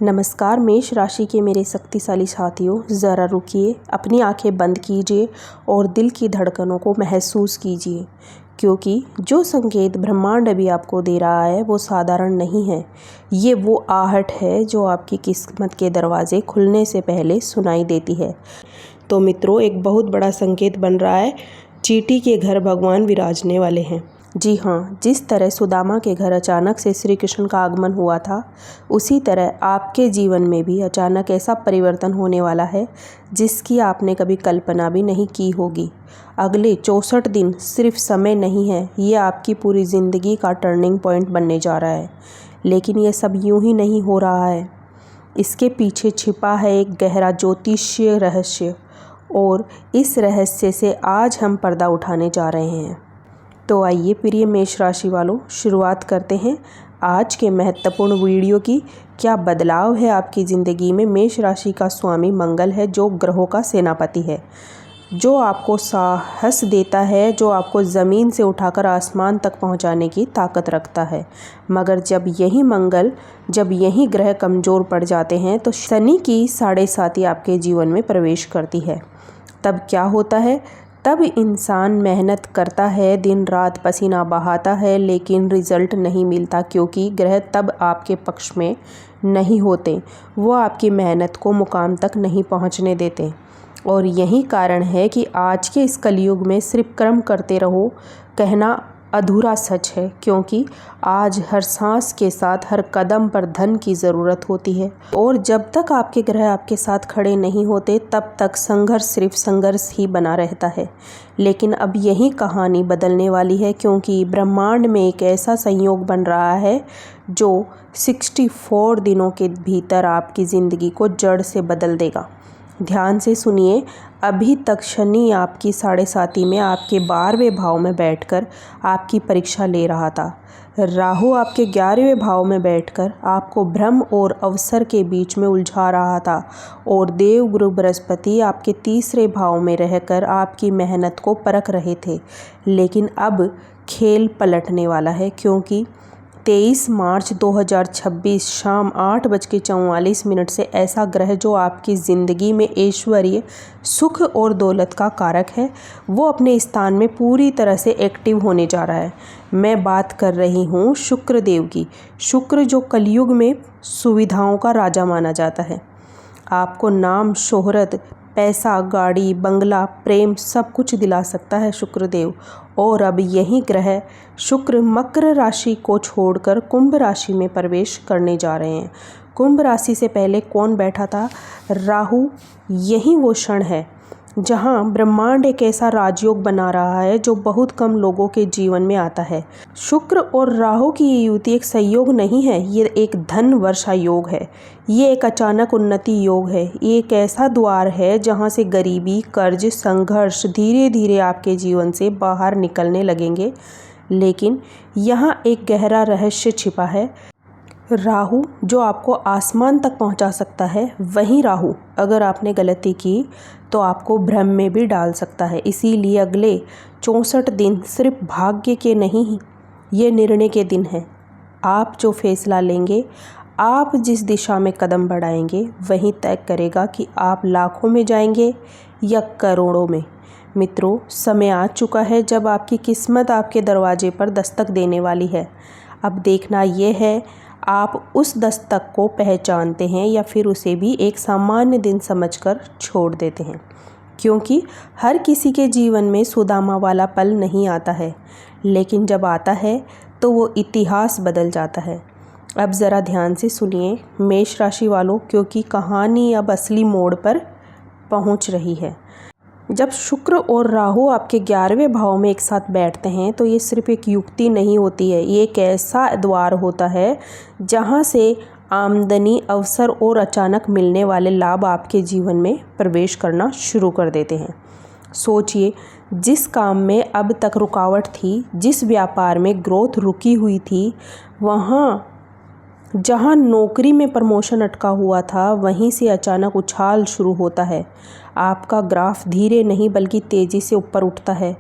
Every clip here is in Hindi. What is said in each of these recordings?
नमस्कार मेष राशि के मेरे शक्तिशाली साथियों, ज़रा रुकिए, अपनी आंखें बंद कीजिए और दिल की धड़कनों को महसूस कीजिए, क्योंकि जो संकेत ब्रह्मांड अभी आपको दे रहा है वो साधारण नहीं है। ये वो आहट है जो आपकी किस्मत के दरवाजे खुलने से पहले सुनाई देती है। तो मित्रों, एक बहुत बड़ा संकेत बन रहा है। चींटी के घर भगवान विराजने वाले हैं। जी हाँ, जिस तरह सुदामा के घर अचानक से श्री कृष्ण का आगमन हुआ था, उसी तरह आपके जीवन में भी अचानक ऐसा परिवर्तन होने वाला है जिसकी आपने कभी कल्पना भी नहीं की होगी। अगले 64 दिन सिर्फ समय नहीं है, ये आपकी पूरी ज़िंदगी का टर्निंग पॉइंट बनने जा रहा है। लेकिन ये सब यूं ही नहीं हो रहा है, इसके पीछे छिपा है एक गहरा ज्योतिषीय रहस्य, और इस रहस्य से आज हम पर्दा उठाने जा रहे हैं। तो आइए प्रिय मेष राशि वालों, शुरुआत करते हैं आज के महत्वपूर्ण वीडियो की। क्या बदलाव है आपकी ज़िंदगी में? मेष राशि का स्वामी मंगल है, जो ग्रहों का सेनापति है, जो आपको साहस देता है, जो आपको ज़मीन से उठाकर आसमान तक पहुंचाने की ताकत रखता है। मगर जब यही ग्रह कमज़ोर पड़ जाते हैं तो शनि की 7.5 आपके जीवन में प्रवेश करती है। तब क्या होता है? तब इंसान मेहनत करता है, दिन रात पसीना बहाता है, लेकिन रिजल्ट नहीं मिलता, क्योंकि ग्रह तब आपके पक्ष में नहीं होते। वो आपकी मेहनत को मुकाम तक नहीं पहुंचने देते। और यही कारण है कि आज के इस कलयुग में सिर्फ कर्म करते रहो कहना अधूरा सच है, क्योंकि आज हर सांस के साथ हर कदम पर धन की ज़रूरत होती है। और जब तक आपके ग्रह आपके साथ खड़े नहीं होते, तब तक संघर्ष सिर्फ संघर्ष ही बना रहता है। लेकिन अब यही कहानी बदलने वाली है, क्योंकि ब्रह्मांड में एक ऐसा संयोग बन रहा है जो 64 दिनों के भीतर आपकी ज़िंदगी को जड़ से बदल देगा। ध्यान से सुनिए। अभी तक शनि आपकी 7.5 में आपके 12वें भाव में बैठकर आपकी परीक्षा ले रहा था। राहु आपके 11वें भाव में बैठकर आपको भ्रम और अवसर के बीच में उलझा रहा था, और देवगुरु बृहस्पति आपके 3रे भाव में रहकर आपकी मेहनत को परख रहे थे। लेकिन अब खेल पलटने वाला है, क्योंकि 23 मार्च 2026 शाम 8:44 से ऐसा ग्रह जो आपकी ज़िंदगी में ऐश्वर्य, सुख और दौलत का कारक है, वो अपने स्थान में पूरी तरह से एक्टिव होने जा रहा है। मैं बात कर रही हूँ शुक्र देव की। शुक्र जो कलयुग में सुविधाओं का राजा माना जाता है। आपको नाम, शोहरत, पैसा, गाड़ी, बंगला, प्रेम सब कुछ दिला सकता है शुक्रदेव। और अब यही ग्रह शुक्र मकर राशि को छोड़कर कुंभ राशि में प्रवेश करने जा रहे हैं। कुंभ राशि से पहले कौन बैठा था? राहु। यही वो क्षण है जहां ब्रह्मांड एक ऐसा राजयोग बना रहा है जो बहुत कम लोगों के जीवन में आता है। शुक्र और राहु की ये युति एक संयोग नहीं है, ये एक धन वर्षा योग है। ये एक अचानक उन्नति योग है। ये एक ऐसा द्वार है जहां से गरीबी, कर्ज, संघर्ष धीरे धीरे आपके जीवन से बाहर निकलने लगेंगे। लेकिन यहाँ एक गहरा रहस्य छिपा है। राहु जो आपको आसमान तक पहुंचा सकता है, वहीं राहु अगर आपने गलती की तो आपको भ्रम में भी डाल सकता है। इसीलिए अगले 64 दिन सिर्फ भाग्य के नहीं, ये निर्णय के दिन हैं। आप जो फैसला लेंगे, आप जिस दिशा में कदम बढ़ाएंगे, वही तय करेगा कि आप लाखों में जाएंगे या करोड़ों में। मित्रों, समय आ चुका है जब आपकी किस्मत आपके दरवाजे पर दस्तक देने वाली है। अब देखना यह है, आप उस दस्तक को पहचानते हैं या फिर उसे भी एक सामान्य दिन समझकर छोड़ देते हैं। क्योंकि हर किसी के जीवन में सुदामा वाला पल नहीं आता है, लेकिन जब आता है तो वो इतिहास बदल जाता है। अब ज़रा ध्यान से सुनिए मेष राशि वालों, क्योंकि कहानी अब असली मोड़ पर पहुंच रही है। जब शुक्र और राहु आपके 11वें भाव में एक साथ बैठते हैं तो ये सिर्फ एक युक्ति नहीं होती है, ये एक ऐसा द्वार होता है जहां से आमदनी, अवसर और अचानक मिलने वाले लाभ आपके जीवन में प्रवेश करना शुरू कर देते हैं। सोचिए, जिस काम में अब तक रुकावट थी, जिस व्यापार में ग्रोथ रुकी हुई थी, जहाँ नौकरी में प्रमोशन अटका हुआ था, वहीं से अचानक उछाल शुरू होता है। आपका ग्राफ धीरे नहीं बल्कि तेज़ी से ऊपर उठता है।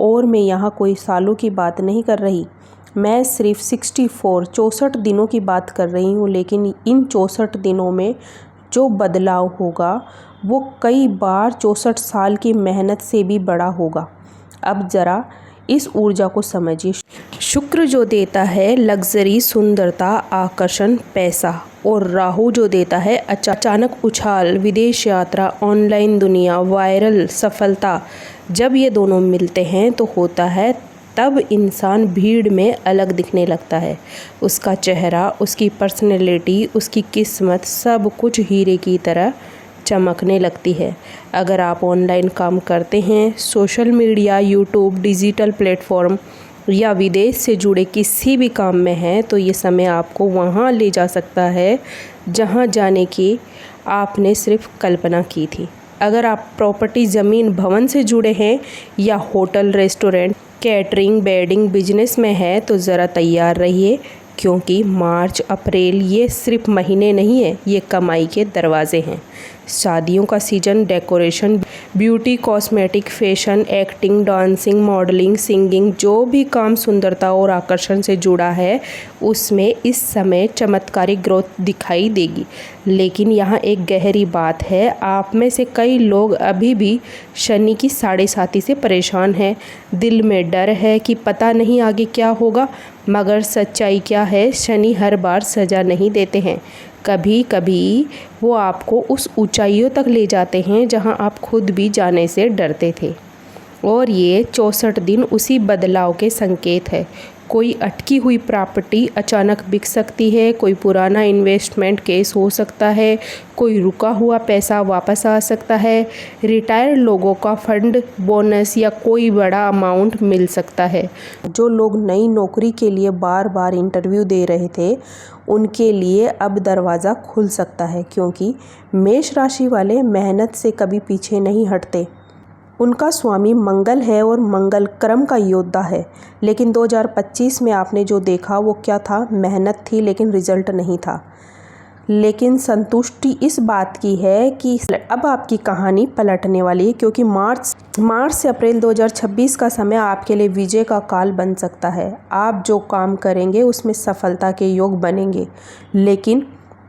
और मैं यहाँ कोई सालों की बात नहीं कर रही, मैं सिर्फ 64 दिनों की बात कर रही हूँ, लेकिन इन 64 दिनों में जो बदलाव होगा वो कई बार 64 साल की मेहनत से भी बड़ा होगा। अब ज़रा इस ऊर्जा को समझिए। शुक्र जो देता है लग्जरी, सुंदरता, आकर्षण, पैसा, और राहु जो देता है अचानक उछाल, विदेश यात्रा, ऑनलाइन दुनिया, वायरल सफलता। जब ये दोनों मिलते हैं तो होता है तब इंसान भीड़ में अलग दिखने लगता है। उसका चेहरा, उसकी पर्सनैलिटी, उसकी किस्मत, सब कुछ हीरे की तरह चमकने लगती है। अगर आप ऑनलाइन काम करते हैं, social media, YouTube, digital platform या विदेश से जुड़े किसी भी काम में हैं, तो ये समय आपको वहाँ ले जा सकता है जहाँ जाने की आपने सिर्फ कल्पना की थी। अगर आप प्रॉपर्टी, ज़मीन, भवन से जुड़े हैं या hotel, restaurant, catering, wedding business में है तो ज़रा तैयार रहिए, क्योंकि मार्च, अप्रैल ये सिर्फ महीने नहीं है, ये कमाई के दरवाजे हैं। शादियों का season, decoration, beauty, cosmetic, fashion, acting, dancing, modelling, singing, जो भी काम सुंदरता और आकर्षण से जुड़ा है उसमें इस समय चमत्कारिक ग्रोथ दिखाई देगी। लेकिन यहाँ एक गहरी बात है, आप में से कई लोग अभी भी शनि की 7.5 से परेशान हैं। दिल में डर है कि पता नहीं आगे क्या होगा, मगर सच्चाई क्या है, शनि हर बार सज़ा नहीं देते हैं। कभी कभी वो आपको उस ऊंचाइयों तक ले जाते हैं जहां आप खुद भी जाने से डरते थे। और ये 64 दिन उसी बदलाव के संकेत है। कोई अटकी हुई प्रॉपर्टी अचानक बिक सकती है, कोई पुराना इन्वेस्टमेंट केस हो सकता है, कोई रुका हुआ पैसा वापस आ सकता है, रिटायर्ड लोगों का फंड, बोनस या कोई बड़ा अमाउंट मिल सकता है। जो लोग नई नौकरी के लिए बार बार इंटरव्यू दे रहे थे उनके लिए अब दरवाज़ा खुल सकता है, क्योंकि मेष राशि वाले मेहनत से कभी पीछे नहीं हटते। उनका स्वामी मंगल है और मंगल कर्म का योद्धा है। लेकिन 2025 में आपने जो देखा वो क्या था? मेहनत थी लेकिन रिजल्ट नहीं था। लेकिन संतुष्टि इस बात की है कि अब आपकी कहानी पलटने वाली है, क्योंकि मार्च से अप्रैल 2026 का समय आपके लिए विजय का काल बन सकता है। आप जो काम करेंगे उसमें सफलता के योग बनेंगे। लेकिन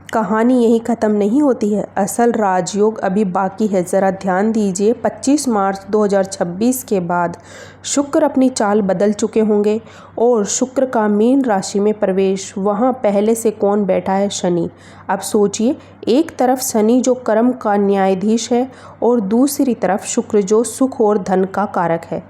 कहानी यही ख़त्म नहीं होती है, असल राजयोग अभी बाकी है। ज़रा ध्यान दीजिए, 25 मार्च 2026 के बाद शुक्र अपनी चाल बदल चुके होंगे और शुक्र का मीन राशि में प्रवेश। वहाँ पहले से कौन बैठा है? शनि। अब सोचिए, एक तरफ शनि जो कर्म का न्यायाधीश है और दूसरी तरफ शुक्र जो सुख और धन का कारक है।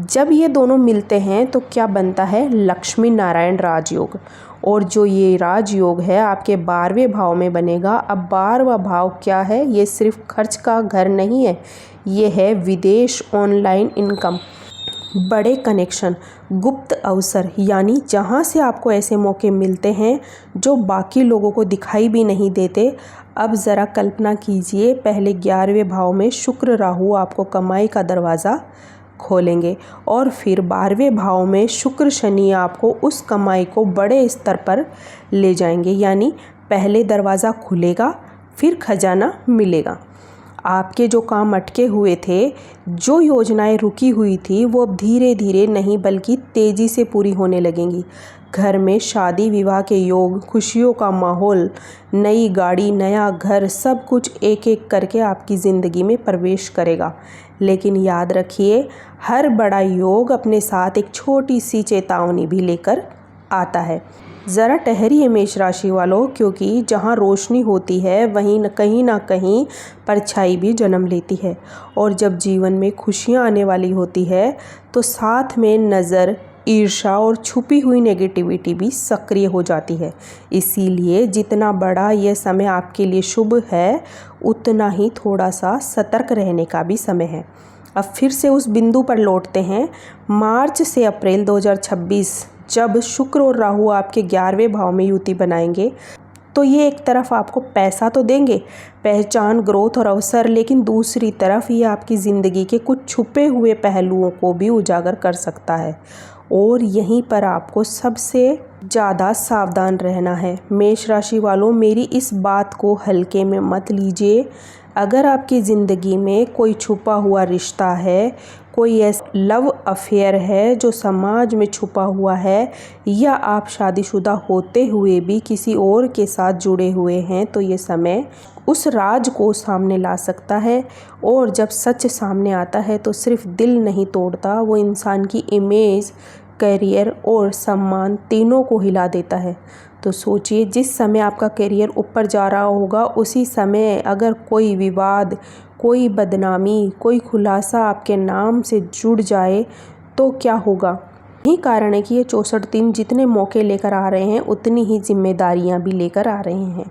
जब ये दोनों मिलते हैं तो क्या बनता है? लक्ष्मी नारायण राजयोग। और जो ये राजयोग है आपके 12वें भाव में बनेगा। अब 12वां भाव क्या है? ये सिर्फ खर्च का घर नहीं है, ये है विदेश, ऑनलाइन इनकम, बड़े कनेक्शन, गुप्त अवसर, यानी जहाँ से आपको ऐसे मौके मिलते हैं जो बाकी लोगों को दिखाई भी नहीं देते। अब ज़रा कल्पना कीजिए, पहले 11वें भाव में शुक्र राहु आपको कमाई का दरवाज़ा खोलेंगे और फिर 12वें भाव में शुक्र शनि आपको उस कमाई को बड़े स्तर पर ले जाएंगे। यानी पहले दरवाज़ा खुलेगा, फिर खजाना मिलेगा। आपके जो काम अटके हुए थे, जो योजनाएं रुकी हुई थी, वो अब धीरे धीरे नहीं बल्कि तेज़ी से पूरी होने लगेंगी। घर में शादी विवाह के योग, खुशियों का माहौल, नई गाड़ी, नया घर, सब कुछ एक एक करके आपकी ज़िंदगी में प्रवेश करेगा। लेकिन याद रखिए, हर बड़ा योग अपने साथ एक छोटी सी चेतावनी भी लेकर आता है। ज़रा ठहरिए मेष राशि वालों, क्योंकि जहाँ रोशनी होती है वहीं कहीं ना कहीं परछाई भी जन्म लेती है। और जब जीवन में खुशियाँ आने वाली होती है तो साथ में नज़र, ईर्ष्या और छुपी हुई नेगेटिविटी भी सक्रिय हो जाती है। इसीलिए जितना बड़ा यह समय आपके लिए शुभ है, उतना ही थोड़ा सा सतर्क रहने का भी समय है। अब फिर से उस बिंदु पर लौटते हैं, मार्च से अप्रैल 2026, जब शुक्र और राहु आपके 11वें भाव में युति बनाएंगे तो ये एक तरफ आपको पैसा तो देंगे, पहचान, ग्रोथ और अवसर, लेकिन दूसरी तरफ ये आपकी ज़िंदगी के कुछ छुपे हुए पहलुओं को भी उजागर कर सकता है। और यहीं पर आपको सबसे ज़्यादा सावधान रहना है। मेष राशि वालों, मेरी इस बात को हल्के में मत लीजिए। अगर आपकी ज़िंदगी में कोई छुपा हुआ रिश्ता है, कोई ऐसा लव अफेयर है जो समाज में छुपा हुआ है, या आप शादीशुदा होते हुए भी किसी और के साथ जुड़े हुए हैं, तो ये समय उस राज को सामने ला सकता है। और जब सच सामने आता है तो सिर्फ दिल नहीं तोड़ता, वो इंसान की इमेज, करियर और सम्मान तीनों को हिला देता है। तो सोचिए, जिस समय आपका करियर ऊपर जा रहा होगा, उसी समय अगर कोई विवाद, कोई बदनामी, कोई खुलासा आपके नाम से जुड़ जाए तो क्या होगा। यही कारण है कि ये 64 दिन जितने मौके लेकर आ रहे हैं, उतनी ही जिम्मेदारियां भी लेकर आ रहे हैं।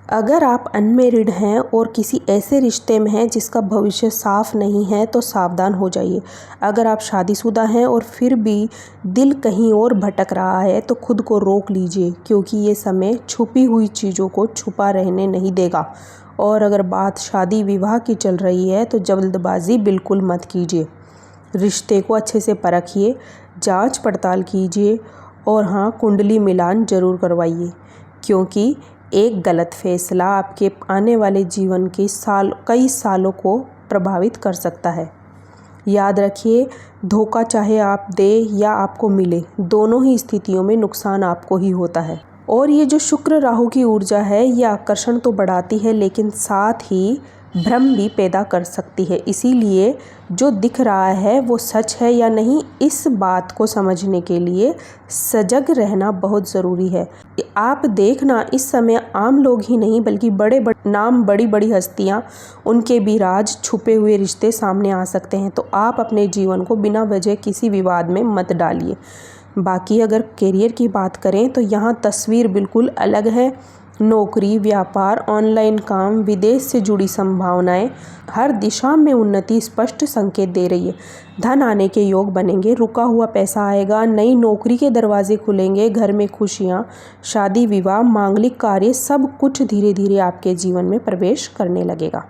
अगर आप अनमेरिड हैं और किसी ऐसे रिश्ते में हैं जिसका भविष्य साफ नहीं है, तो सावधान हो जाइए। अगर आप शादीशुदा हैं और फिर भी दिल कहीं और भटक रहा है, तो खुद को रोक लीजिए, क्योंकि ये समय छुपी हुई चीज़ों को छुपा रहने नहीं देगा। और अगर बात शादी विवाह की चल रही है, तो जल्दबाजी बिल्कुल मत कीजिए। रिश्ते को अच्छे से परखिए, जांच पड़ताल कीजिए, और हाँ, कुंडली मिलान ज़रूर करवाइए, क्योंकि एक गलत फैसला आपके आने वाले जीवन के कई सालों को प्रभावित कर सकता है। याद रखिए, धोखा चाहे आप दें या आपको मिले, दोनों ही स्थितियों में नुकसान आपको ही होता है। और ये जो शुक्र राहु की ऊर्जा है, ये आकर्षण तो बढ़ाती है, लेकिन साथ ही भ्रम भी पैदा कर सकती है। इसीलिए जो दिख रहा है वो सच है या नहीं, इस बात को समझने के लिए सजग रहना बहुत ज़रूरी है। आप देखना, इस समय आम लोग ही नहीं बल्कि बड़े बड़े नाम, बड़ी बड़ी हस्तियाँ, उनके भी राज, छुपे हुए रिश्ते सामने आ सकते हैं। तो आप अपने जीवन को बिना वजह किसी विवाद में मत डालिए। बाकी अगर करियर की बात करें, तो यहाँ तस्वीर बिल्कुल अलग है। नौकरी, व्यापार, ऑनलाइन काम, विदेश से जुड़ी संभावनाएं, हर दिशा में उन्नति स्पष्ट संकेत दे रही है। धन आने के योग बनेंगे, रुका हुआ पैसा आएगा, नई नौकरी के दरवाजे खुलेंगे, घर में खुशियां, शादी विवाह, मांगलिक कार्य, सब कुछ धीरे धीरे आपके जीवन में प्रवेश करने लगेगा।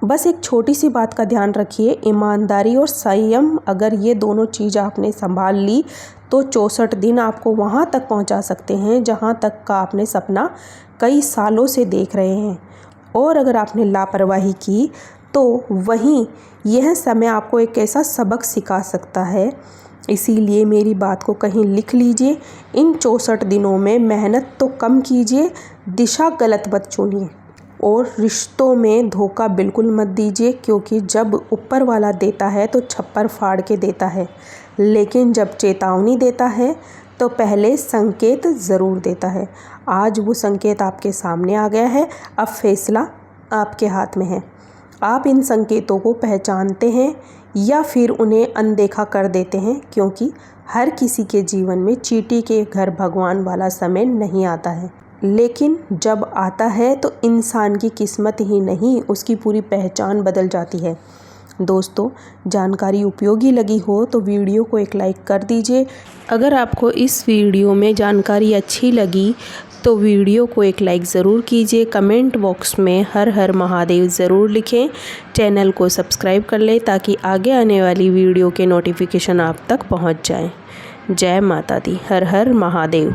बस एक छोटी सी बात का ध्यान रखिए, ईमानदारी और संयम, अगर ये दोनों चीज़ आपने संभाल ली, तो 64 दिन आपको वहाँ तक पहुँचा सकते हैं जहाँ तक का आपने सपना कई सालों से देख रहे हैं। और अगर आपने लापरवाही की, तो वहीं यह समय आपको एक ऐसा सबक सिखा सकता है। इसीलिए मेरी बात को कहीं लिख लीजिए। इन 64 दिनों में मेहनत तो कम कीजिए, दिशा गलत मत चुनिए, और रिश्तों में धोखा बिल्कुल मत दीजिए, क्योंकि जब ऊपर वाला देता है तो छप्पर फाड़ के देता है, लेकिन जब चेतावनी देता है तो पहले संकेत ज़रूर देता है। आज वो संकेत आपके सामने आ गया है, अब फैसला आपके हाथ में है। आप इन संकेतों को पहचानते हैं या फिर उन्हें अनदेखा कर देते हैं, क्योंकि हर किसी के जीवन में चींटी के घर भगवान वाला समय नहीं आता है, लेकिन जब आता है तो इंसान की किस्मत ही नहीं, उसकी पूरी पहचान बदल जाती है। दोस्तों, जानकारी उपयोगी लगी हो तो वीडियो को एक लाइक कर दीजिए। अगर आपको इस वीडियो में जानकारी अच्छी लगी तो वीडियो को एक लाइक ज़रूर कीजिए। कमेंट बॉक्स में हर हर महादेव ज़रूर लिखें। चैनल को सब्सक्राइब कर लें ताकि आगे आने वाली वीडियो के नोटिफिकेशन आप तक पहुंच जाएं। जय माता दी। हर हर महादेव।